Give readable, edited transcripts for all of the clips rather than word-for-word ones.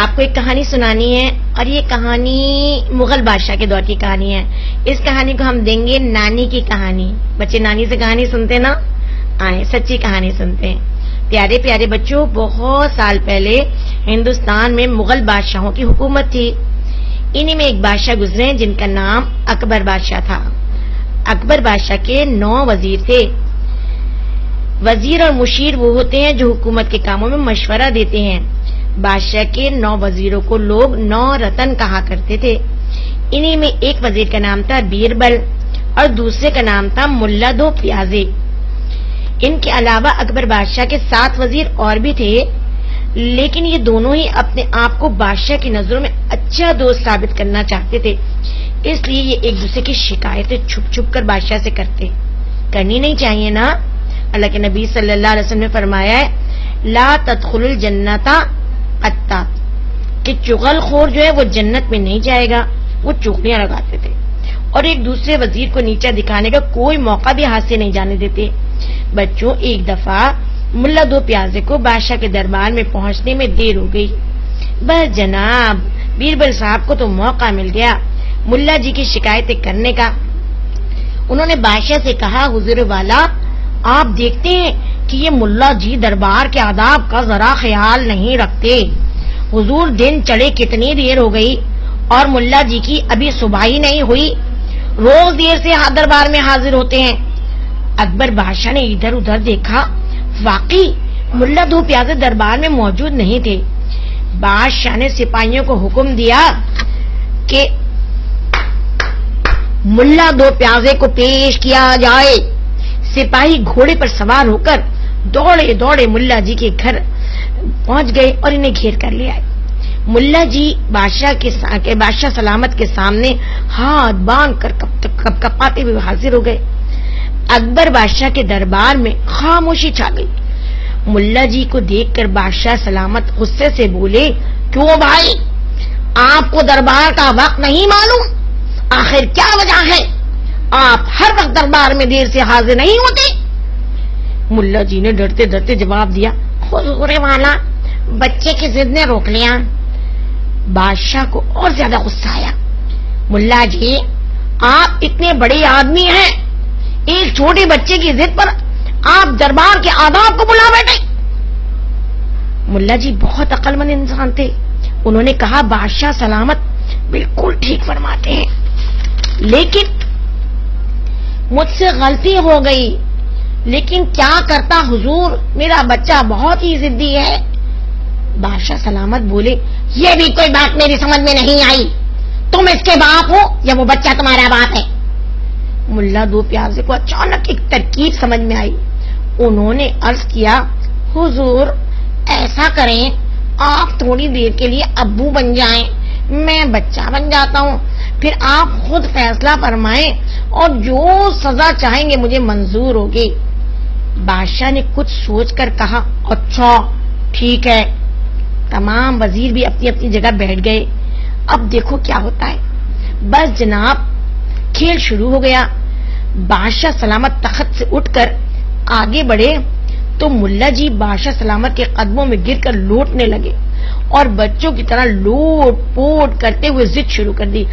آپ کو ایک کہانی سنانی ہے، اور یہ کہانی مغل بادشاہ کے دور کی کہانی ہے. اس کہانی کو ہم دیں گے نانی کی کہانی. بچے نانی سے کہانی سنتے نا، آئیں سچی کہانی سنتے ہیں. پیارے پیارے بچوں، بہت سال پہلے ہندوستان میں مغل بادشاہوں کی حکومت تھی. انہی میں ایک بادشاہ گزرے جن کا نام اکبر بادشاہ تھا. اکبر بادشاہ کے 9 وزیر تھے. وزیر اور مشیر وہ ہوتے ہیں جو حکومت کے کاموں میں مشورہ دیتے ہیں. بادشاہ کے 9 وزیروں کو لوگ 9 رتن کہا کرتے تھے. انہی میں ایک وزیر کا نام تھا بیربل اور دوسرے کا نام تھا ملا دو پیازے. ان کے علاوہ اکبر بادشاہ کے 7 وزیر اور بھی تھے، لیکن یہ دونوں ہی اپنے آپ کو بادشاہ کی نظروں میں اچھا دوست ثابت کرنا چاہتے تھے. اس لیے یہ ایک دوسرے کی شکایتیں چھپ چھپ کر بادشاہ سے کرتے. کرنی نہیں چاہیے نا. اللہ کے نبی صلی اللہ علیہ وسلم نے فرمایا ہے لا تدخل الجنت قطات، کہ چغل خور جو ہے وہ جنت میں نہیں جائے گا. وہ چغلیاں لگاتے تھے اور ایک دوسرے وزیر کو نیچا دکھانے کا کوئی موقع بھی ہاتھ سے نہیں جانے دیتے. بچوں، ایک دفعہ ملا دو پیازے کو بادشاہ کے دربار میں پہنچنے میں دیر ہو گئی. بس جناب بیربل صاحب کو تو موقع مل گیا ملا جی کی شکایتیں کرنے کا. انہوں نے بادشاہ سے کہا حضور والا، آپ دیکھتے ہیں کہ یہ ملا جی دربار کے آداب کا ذرا خیال نہیں رکھتے. حضور دن چڑھے کتنی دیر ہو گئی اور ملا جی کی ابھی صبح ہی نہیں ہوئی. روز دیر سے دربار میں حاضر ہوتے ہیں. اکبر بادشاہ نے ادھر ادھر دیکھا، واقعی ملا دو پیازے دربار میں موجود نہیں تھے. بادشاہ نے سپاہیوں کو حکم دیا کہ ملا دو پیازے کو پیش کیا جائے. سپاہی گھوڑے پر سوار ہو کر دوڑے دوڑے ملا جی کے گھر پہنچ گئے اور انہیں گھیر کر لے آئے. ملا جی بادشاہ سلامت کے سامنے ہاتھ باندھ کر کپاتے ہوئے حاضر ہو گئے. اکبر بادشاہ کے دربار میں خاموشی چھا گئی. ملا جی کو دیکھ کر بادشاہ سلامت غصے سے بولے، کیوں بھائی، آپ کو دربار کا وقت نہیں معلوم؟ آخر کیا وجہ ہے؟ آپ ہر وقت دربار میں دیر سے حاضر نہیں ہوتے؟ ملا جی نے ڈرتے ڈرتے جواب دیا، حضور والا بچے کی ضد نے روک لیا. بادشاہ کو اور زیادہ غصہ آیا. ملا جی، آپ اتنے بڑے آدمی ہیں، ایک چھوٹے بچے کی ضد پر آپ دربار کے آداب کو بلا بیٹھے. ملا جی بہت عقل مند انسان تھے. انہوں نے کہا بادشاہ سلامت بالکل ٹھیک فرماتے ہیں، لیکن مجھ سے غلطی ہو گئی. لیکن کیا کرتا حضور، میرا بچہ بہت ہی ضدی ہے. بادشاہ سلامت بولے، یہ بھی کوئی بات میری سمجھ میں نہیں آئی. تم اس کے باپ ہو یا وہ بچہ تمہارا باپ ہے؟ ملا دو پیازے کو اچانک ایک ترکیب سمجھ میں آئی. انہوں نے عرض کیا، حضور ایسا کریں، آپ تھوڑی دیر کے لیے ابو بن جائیں، میں بچہ بن جاتا ہوں، پھر آپ خود فیصلہ فرمائیں اور جو سزا چاہیں گے مجھے منظور ہوگی. بادشاہ نے کچھ سوچ کر کہا، اچھا ٹھیک ہے. تمام وزیر بھی اپنی اپنی جگہ بیٹھ گئے. اب دیکھو کیا ہوتا ہے. بس جناب کھیل شروع ہو گیا. بادشاہ سلامت تخت سے اٹھ کر آگے بڑھے تو ملا جی بادشاہ سلامت کے قدموں میں گر کر لوٹنے لگے اور بچوں کی طرح لوٹ پوٹ کرتے ہوئے ضد شروع کر دی.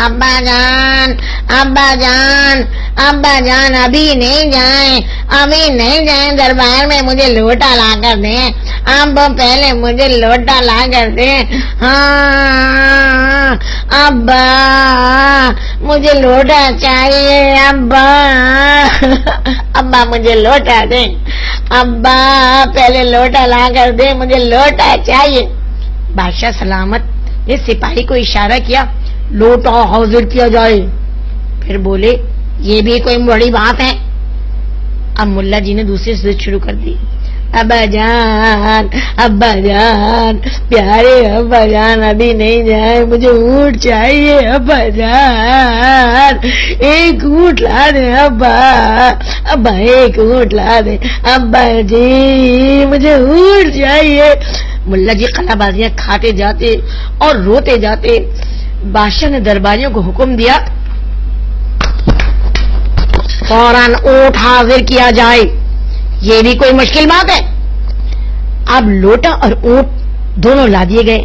ابا جان، ابا جان، ابا جان، ابھی نہیں جائیں، ابھی نہیں جائیں دربار میں، مجھے لوٹا لا کر دیں. اب پہلے مجھے لوٹا لا کر دیں. ہاں ابا، مجھے لوٹا چاہیے ابا. ابا مجھے لوٹا دیں، ابا پہلے لوٹا لا کر دیں، مجھے لوٹا چاہیے. بادشاہ سلامت نے سپاہی کو اشارہ کیا، لوٹا حاضر کیا جائے. پھر بولے، یہ بھی کوئی بڑی بات ہے. اب ملا جی نے دوسری ضد شروع کر دی. ابا جان، ابا جان، پیارے ابا جان، ابھی نہیں جائے، مجھے اونٹ چاہیے ابا جان، ایک اونٹ لا دیں ابا. ابا ایک اونٹ لا دیں ابا جی، مجھے اونٹ چاہیے. ملا جی قلع بازیاں کھاتے جاتے اور روتے جاتے. بادشاہ نے درباریوں کو حکم دیا، فوراً اونٹ حاضر کیا جائے. یہ بھی کوئی مشکل بات ہے. اب لوٹا اور اونٹ دونوں لا دیے گئے.